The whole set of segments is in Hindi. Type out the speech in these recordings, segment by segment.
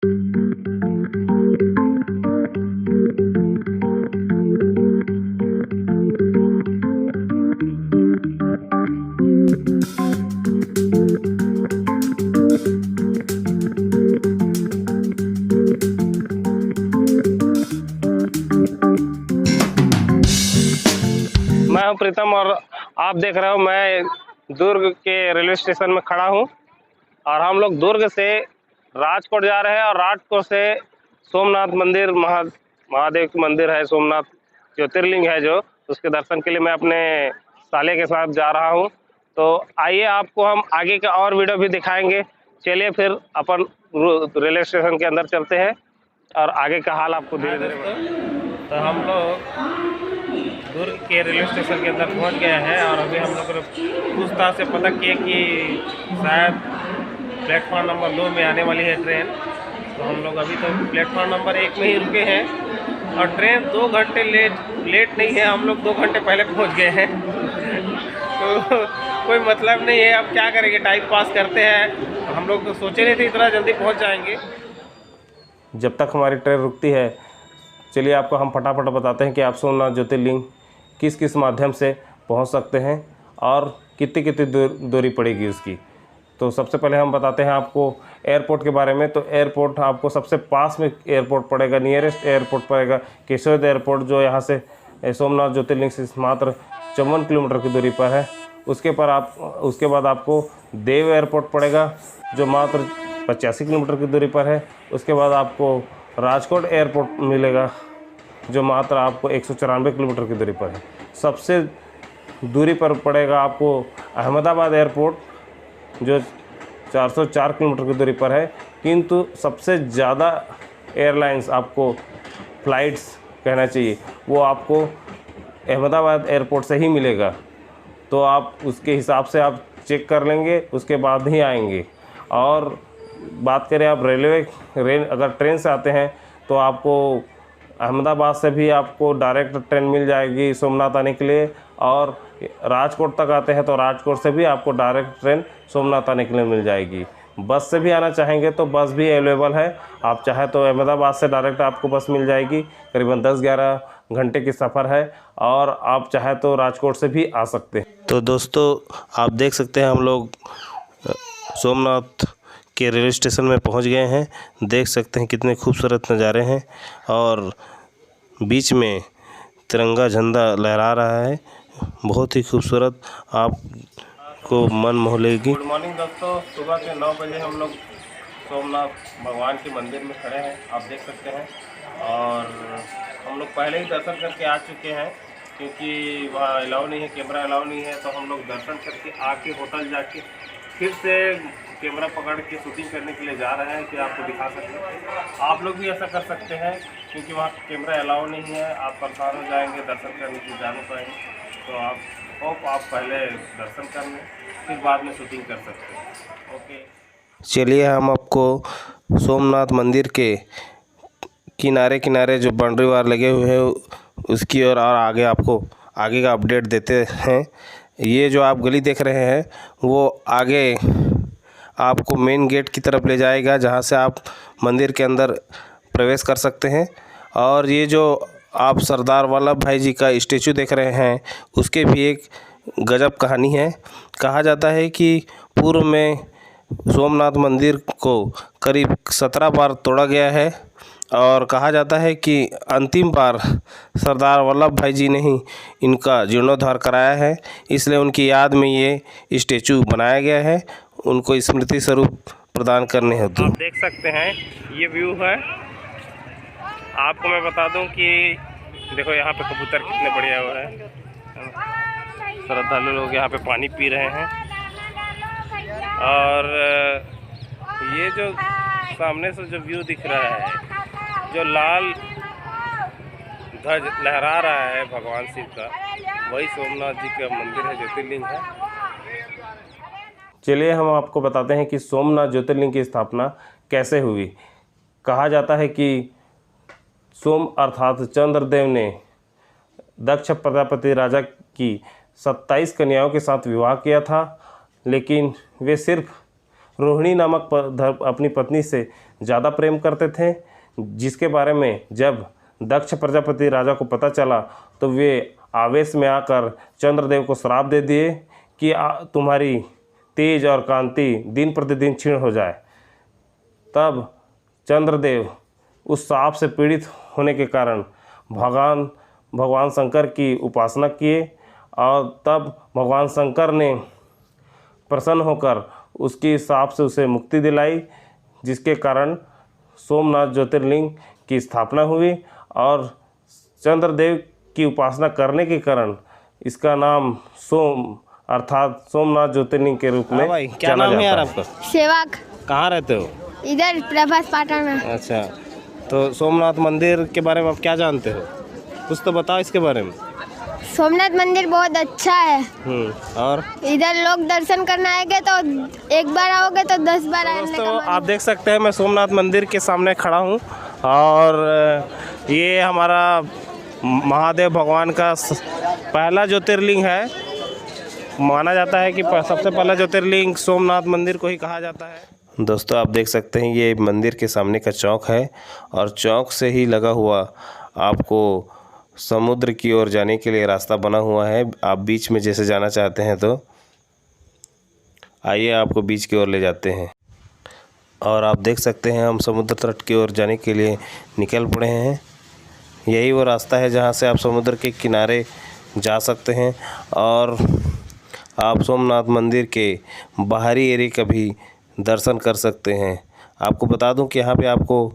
मैं हूं प्रीतम और आप देख रहे हो मैं दुर्ग के रेलवे स्टेशन में खड़ा हूं और हम लोग दुर्ग से राजकोट जा रहे हैं और राजकोट से सोमनाथ मंदिर महादेव की मंदिर है, सोमनाथ ज्योतिर्लिंग है जो, उसके दर्शन के लिए मैं अपने साले के साथ जा रहा हूं। तो आइए आपको हम आगे का और वीडियो भी दिखाएंगे। चलिए फिर अपन रेलवे स्टेशन के अंदर चलते हैं और आगे का हाल आपको धीरे धीरे। तो हम लोग दुर्ग के रेलवे स्टेशन के अंदर पहुंच गए हैं और अभी हम लोग पूछताछ से पता किए कि शायद प्लेटफॉर्म नंबर 2 में आने वाली है ट्रेन। तो हम लोग अभी तो प्लेटफॉर्म नंबर 1 में ही रुके हैं और ट्रेन 2 घंटे लेट नहीं है, हम लोग 2 घंटे पहले पहुंच गए हैं। तो कोई मतलब नहीं है, अब क्या करेंगे, टाइम पास करते हैं। हम लोग तो सोचे नहीं थे इतना जल्दी पहुँच जाएंगे। जब तक हमारी ट्रेन रुकती है, चलिए आपको हम फटाफट बताते हैं कि आप सोमनाथ ज्योतिर्लिंग किस किस माध्यम से पहुंच सकते हैं और कितनी कितनी दूरी पड़ेगी उसकी। तो सबसे पहले हम बताते हैं आपको एयरपोर्ट के बारे में। तो एयरपोर्ट आपको सबसे पास में एयरपोर्ट पड़ेगा, नियरेस्ट एयरपोर्ट पड़ेगा केशवद एयरपोर्ट, जो यहाँ से सोमनाथ ज्योतिर्लिंग से मात्र 54 किलोमीटर की दूरी पर है। उसके बाद आपको देव एयरपोर्ट पड़ेगा जो मात्र 85 किलोमीटर की दूरी पर है। उसके बाद आपको राजकोट एयरपोर्ट मिलेगा जो मात्र आपको 194 किलोमीटर की दूरी पर है। सबसे दूरी पर पड़ेगा आपको अहमदाबाद एयरपोर्ट जो 404 किलोमीटर की दूरी पर है। किंतु सबसे ज़्यादा एयरलाइंस आपको फ़्लाइट्स कहना चाहिए वो आपको अहमदाबाद एयरपोर्ट से ही मिलेगा। तो आप उसके हिसाब से आप चेक कर लेंगे, उसके बाद ही आएंगे। और बात करें आप अगर ट्रेन से आते हैं तो आपको अहमदाबाद से भी आपको डायरेक्ट ट्रेन मिल जाएगी सोमनाथ आने के लिए, और राजकोट तक आते हैं तो राजकोट से भी आपको डायरेक्ट ट्रेन सोमनाथ आने के लिए मिल जाएगी। बस से भी आना चाहेंगे तो बस भी अवेलेबल है, आप चाहे तो अहमदाबाद से डायरेक्ट आपको बस मिल जाएगी, करीबन 10-11 घंटे की सफ़र है, और आप चाहे तो राजकोट से भी आ सकते हैं। तो दोस्तों आप देख सकते हैं हम लोग सोमनाथ के रेलवे स्टेशन में पहुंच गए हैं। देख सकते हैं कितने खूबसूरत नज़ारे हैं और बीच में तिरंगा झंडा लहरा रहा है, बहुत ही खूबसूरत, आपको मन मोह लेगी। गुड मॉर्निंग दोस्तों, सुबह के 9 बजे हम लोग सोमनाथ भगवान के मंदिर में खड़े हैं, आप देख सकते हैं। और हम लोग पहले ही दर्शन करके आ चुके हैं क्योंकि वहाँ अलाउ नहीं है, कैमरा अलाउ नहीं है। तो हम लोग दर्शन करके आके होटल जाके फिर से कैमरा पकड़ के शूटिंग करने के लिए जा रहे हैं कि आपको दिखा सकें। आप लोग भी ऐसा कर सकते हैं क्योंकि वहाँ कैमरा अलाउ नहीं है, आप परेशान हो जाएंगे, दर्शन करने की जा नहीं पाएंगे। तो आप पहले दर्शन कर लें, फिर बाद में शूटिंग कर सकते हैं। ओके, चलिए हम आपको सोमनाथ मंदिर के किनारे किनारे जो बाउंड्री वार लगे हुए हैं उसकी और आगे आपको आगे का अपडेट देते हैं। ये जो आप गली देख रहे हैं वो आगे आपको मेन गेट की तरफ ले जाएगा जहाँ से आप मंदिर के अंदर प्रवेश कर सकते हैं। और ये जो आप सरदार वल्लभ भाई जी का स्टेचू देख रहे हैं उसके भी एक गजब कहानी है। कहा जाता है कि पूर्व में सोमनाथ मंदिर को करीब 17 बार तोड़ा गया है और कहा जाता है कि अंतिम बार सरदार वल्लभ भाई जी ने ही इनका जीर्णोद्धार कराया है, इसलिए उनकी याद में ये स्टेचू बनाया गया है, उनको स्मृति स्वरूप प्रदान करने हेतु। आप देख सकते हैं ये व्यू है। आपको मैं बता दूं कि देखो यहाँ पे कबूतर कितने बढ़िया हुए हैं, श्रद्धालु लोग यहाँ पे पानी पी रहे हैं। और ये जो सामने से जो व्यू दिख रहा है, जो लाल ध्वज लहरा रहा है भगवान शिव का, वही सोमनाथ जी का मंदिर है, ज्योतिर्लिंग है। चलिए हम आपको बताते हैं कि सोमनाथ ज्योतिर्लिंग की स्थापना कैसे हुई। कहा जाता है कि सोम अर्थात चंद्रदेव ने दक्ष प्रजापति राजा की 27 कन्याओं के साथ विवाह किया था, लेकिन वे सिर्फ रोहिणी नामक अपनी पत्नी से ज़्यादा प्रेम करते थे, जिसके बारे में जब दक्ष प्रजापति राजा को पता चला तो वे आवेश में आकर चंद्रदेव को श्राप दे दिए कि तुम्हारी तेज और कांति दिन प्रतिदिन क्षीण हो जाए। तब चंद्रदेव उस श्राप से पीड़ित होने के कारण भगवान शंकर की उपासना किए और तब भगवान शंकर ने प्रसन्न होकर उसकी श्राप से उसे मुक्ति दिलाई, जिसके कारण सोमनाथ ज्योतिर्लिंग की स्थापना हुई और चंद्रदेव की उपासना करने के कारण इसका नाम सोम अर्थात सोमनाथ ज्योतिर्लिंग के रूप में भाई क्या नाम है यार आपका? सेवक। कहाँ रहते हो? इधर प्रभास पाटन में। अच्छा, तो सोमनाथ मंदिर के बारे में आप क्या जानते हो? कुछ तो बताओ इसके बारे में। सोमनाथ मंदिर बहुत अच्छा है। और इधर लोग दर्शन करने आएंगे तो एक बार आओगे तो 10 बार आने का दोस्तों मन आप देख सकते हैं मैं सोमनाथ मंदिर के सामने खड़ा हूँ और ये हमारा महादेव भगवान का पहला ज्योतिर्लिंग है। माना जाता है कि सबसे पहला ज्योतिर्लिंग सोमनाथ मंदिर को ही कहा जाता है। दोस्तों आप देख सकते हैं ये मंदिर के सामने का चौक है और चौक से ही लगा हुआ आपको समुद्र की ओर जाने के लिए रास्ता बना हुआ है। आप बीच में जैसे जाना चाहते हैं तो आइए आपको बीच की ओर ले जाते हैं। और आप देख सकते हैं हम समुद्र तट की ओर जाने के लिए निकल पड़े हैं। यही वो रास्ता है जहां से आप समुद्र के किनारे जा सकते हैं और आप सोमनाथ मंदिर के बाहरी एरिया का भी दर्शन कर सकते हैं। आपको बता दूं कि यहाँ पे आपको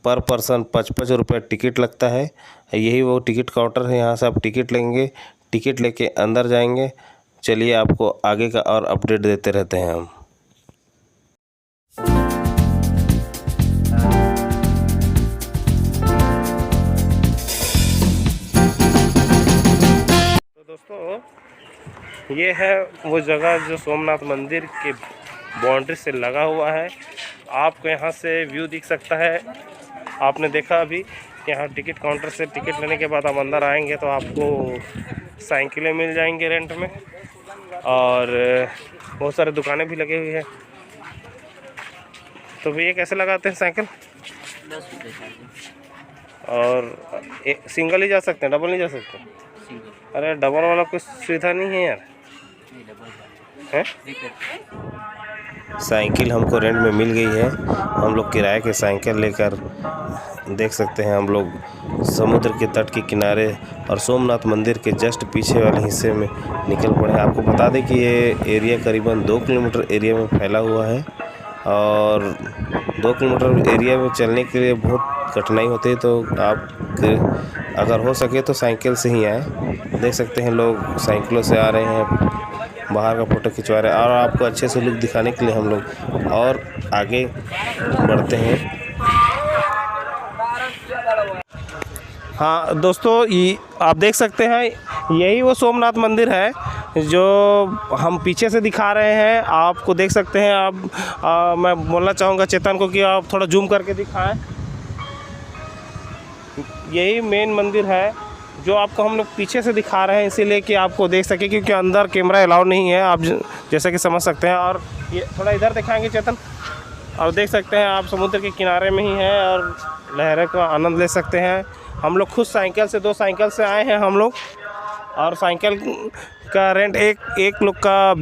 पर पर्सन 55 रुपये टिकट लगता है। यही वो टिकट काउंटर है, यहाँ से आप टिकट लेंगे, टिकट लेके अंदर जाएंगे। चलिए आपको आगे का और अपडेट देते रहते हैं हम। तो दोस्तों ये है वो जगह जो सोमनाथ मंदिर के बाउंड्री से लगा हुआ है। आपको यहाँ से व्यू दिख सकता है। आपने देखा अभी यहाँ टिकट काउंटर से टिकट लेने के बाद आप अंदर आएंगे तो आपको साइकिलें मिल जाएंगे रेंट में और बहुत सारे दुकानें भी लगी हुई है। तो भैया कैसे लगाते हैं साइकिल? 10 रुपये। और सिंगल ही जा सकते हैं, डबल नहीं जा सकते? अरे डबल वाला कोई सुविधा नहीं है यार? है? साइकिल हमको रेंट में मिल गई है। हम लोग किराए के साइकिल लेकर देख सकते हैं हम लोग समुद्र के तट के किनारे और सोमनाथ मंदिर के जस्ट पीछे वाले हिस्से में निकल पड़े हैं। आपको बता दें कि ये एरिया करीबन 2 किलोमीटर एरिया में फैला हुआ है और 2 किलोमीटर एरिया में चलने के लिए बहुत कठिनाई होती है। तो आप अगर हो सके तो साइकिल से ही आए। देख सकते हैं लोग साइकिलों से आ रहे हैं, बाहर का फ़ोटो खिंचवा रहे हैं और आपको अच्छे से लुक दिखाने के लिए हम लोग और आगे बढ़ते हैं। हाँ दोस्तों ये आप देख सकते हैं यही वो सोमनाथ मंदिर है जो हम पीछे से दिखा रहे हैं। आपको देख सकते हैं आप मैं बोलना चाहूँगा चेतन को कि आप थोड़ा जूम करके दिखाएं। यही मेन मंदिर है जो आपको हम लोग पीछे से दिखा रहे हैं, इसीलिए कि आपको देख सके, क्योंकि अंदर कैमरा अलाउ नहीं है, आप जैसा कि समझ सकते हैं। और ये थोड़ा इधर दिखाएंगे चेतन, और देख सकते हैं आप समुद्र के किनारे में ही हैं और लहरों का आनंद ले सकते हैं। हम लोग खुद साइकिल से 2 साइकिल से आए हैं हम लोग, और साइकिल का रेंट एक लोग का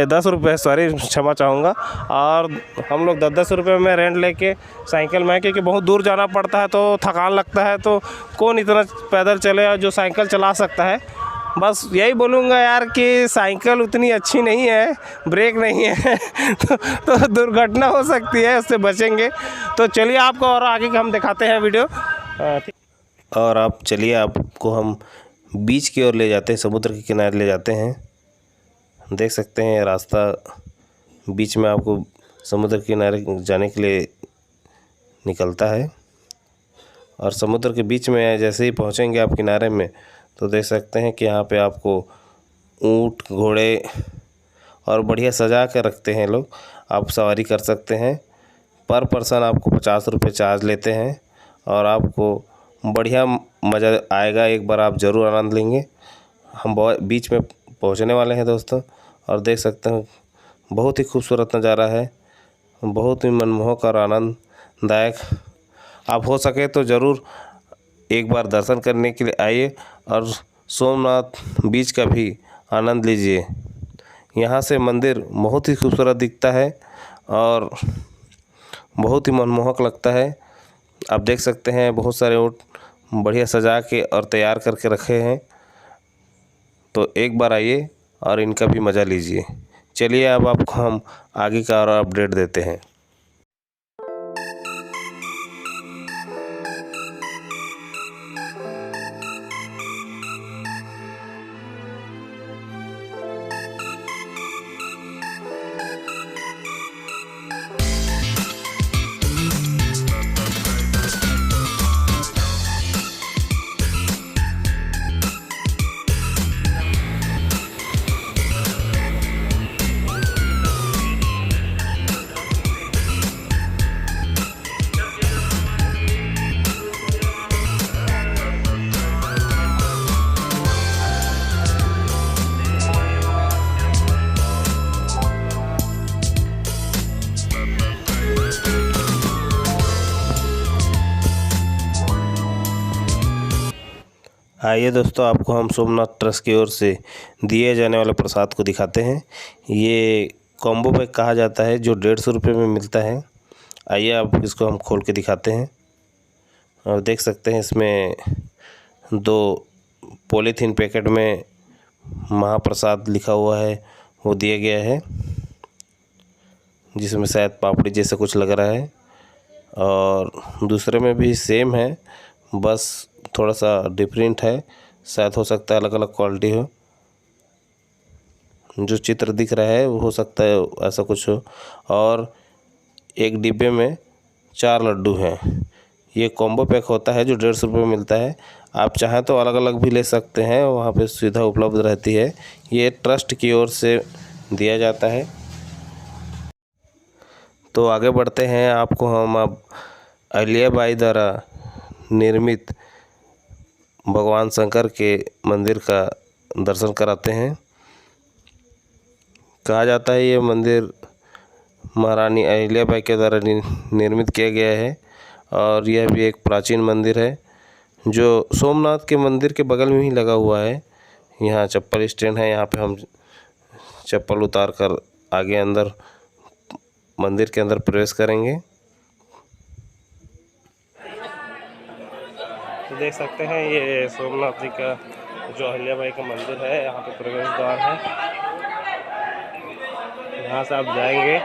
10 रुपये सॉरी क्षमा चाहूँगा, और हम लोग 10 रुपये में रेंट लेके साइकिल में, क्योंकि बहुत दूर जाना पड़ता है तो थकान लगता है, तो कौन इतना पैदल चले जो साइकिल चला सकता है। बस यही बोलूँगा यार कि साइकिल उतनी अच्छी नहीं है, ब्रेक नहीं है तो दुर्घटना हो सकती है, उससे बचेंगे। तो चलिए आपको और आगे हम दिखाते हैं वीडियो। और आप चलिए आपको हम बीच की ओर ले जाते हैं, समुद्र के किनारे ले जाते हैं। देख सकते हैं रास्ता बीच में आपको समुद्र के किनारे जाने के लिए निकलता है, और समुद्र के बीच में जैसे ही पहुंचेंगे आप किनारे में तो देख सकते हैं कि यहाँ पे आपको ऊँट घोड़े और बढ़िया सजा कर रखते हैं लोग, आप सवारी कर सकते हैं। पर पर्सन आपको 50 रुपये चार्ज लेते हैं और आपको बढ़िया मज़ा आएगा। एक बार आप ज़रूर आनंद लेंगे। हम बहुत बीच में पहुंचने वाले हैं दोस्तों, और देख सकते हैं बहुत ही खूबसूरत नज़ारा है, बहुत ही मनमोहक और आनंददायक। आप हो सके तो ज़रूर एक बार दर्शन करने के लिए आइए और सोमनाथ बीच का भी आनंद लीजिए। यहाँ से मंदिर बहुत ही खूबसूरत दिखता है और बहुत ही मनमोहक लगता है। आप देख सकते हैं बहुत सारे ऊँट बढ़िया सजा के और तैयार करके रखे हैं। तो एक बार आइए और इनका भी मज़ा लीजिए। चलिए अब आपको हम आगे का और अपडेट देते हैं। आइए दोस्तों, आपको हम सोमनाथ ट्रस्ट की ओर से दिए जाने वाले प्रसाद को दिखाते हैं। ये कॉम्बो पैक कहा जाता है जो 150 रुपये में मिलता है। आइए आप इसको हम खोल के दिखाते हैं और देख सकते हैं इसमें 2 पॉलीथीन पैकेट में महाप्रसाद लिखा हुआ है वो दिया गया है, जिसमें शायद पापड़ी जैसा कुछ लग रहा है। और दूसरे में भी सेम है, बस थोड़ा सा डिफरेंट है, शायद हो सकता है अलग अलग क्वालिटी हो। जो चित्र दिख रहा है वो हो सकता है ऐसा कुछ हो। और एक डिब्बे में 4 लड्डू हैं। ये कॉम्बो पैक होता है जो 150 रुपये में मिलता है। आप चाहें तो अलग अलग भी ले सकते हैं, वहाँ पे सुविधा उपलब्ध रहती है। ये ट्रस्ट की ओर से दिया जाता है। तो आगे बढ़ते हैं, आपको हम अब अहिल्याबाई द्वारा निर्मित भगवान शंकर के मंदिर का दर्शन कराते हैं। कहा जाता है ये मंदिर महारानी अहिल्याबाई के द्वारा निर्मित किया गया है और यह भी एक प्राचीन मंदिर है जो सोमनाथ के मंदिर के बगल में ही लगा हुआ है। यहाँ चप्पल स्टैंड है, यहाँ पे हम चप्पल उतार कर आगे अंदर मंदिर के अंदर प्रवेश करेंगे। तो देख सकते हैं ये सोमनाथ जी का जो अहिल्याबाई का मंदिर है, यहाँ पे प्रवेश द्वार है। यहाँ से आप जाएंगे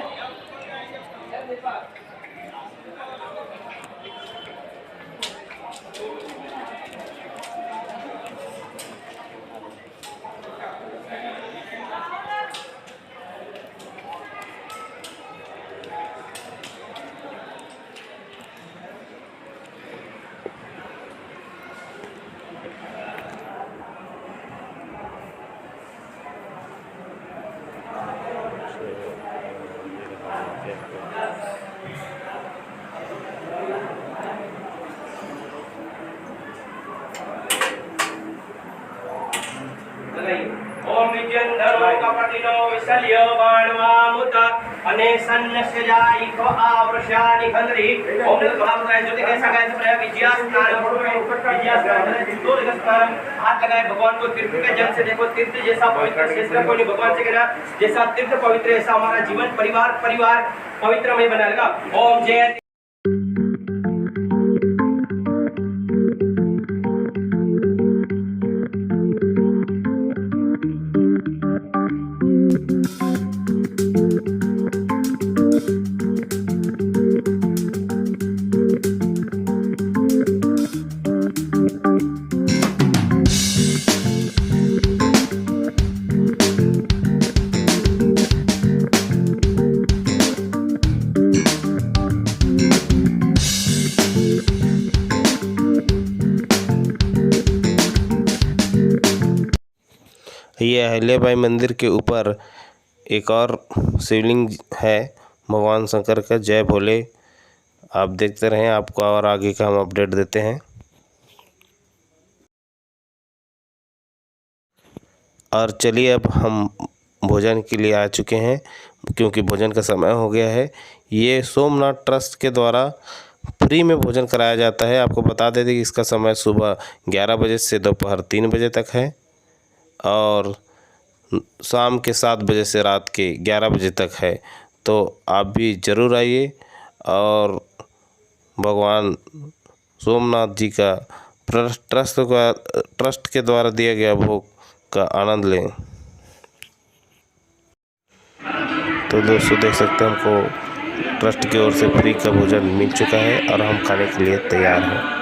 ओम विजयंधरो कपटिनो विशल्यो बाणवामुत अने सन्नस्य जाइको आवृषानि खंद्रि ओम नमः ज्योति के सगाय से प्रया विजयास्नान दो स्नान हाथ लगाए भगवान को तीर्थ के जल से देखो, तीर्थ जैसा पवित्र श्रेष्ठ कोई भगवान से कहना जैसा तीर्थ पवित्र ऐसा हमारा जीवन परिवार पवित्रमय बनेगा। ओम जय ये अहिल्याबाई मंदिर के ऊपर एक और शिवलिंग है भगवान शंकर का। जय भोले। आप देखते रहें, आपको और आगे का हम अपडेट देते हैं। और चलिए अब हम भोजन के लिए आ चुके हैं। क्योंकि भोजन का समय हो गया है। ये सोमनाथ ट्रस्ट के द्वारा फ्री में भोजन कराया जाता है। आपको बता देते कि इसका समय सुबह 11 बजे से दोपहर 3 बजे तक है और शाम के 7 बजे से रात के 11 बजे तक है। तो आप भी ज़रूर आइए और भगवान सोमनाथ जी का ट्रस्ट के द्वारा दिया गया भोग का आनंद लें। तो दोस्तों देख सकते हैं हमको ट्रस्ट की ओर से फ्री का भोजन मिल चुका है और हम खाने के लिए तैयार हैं।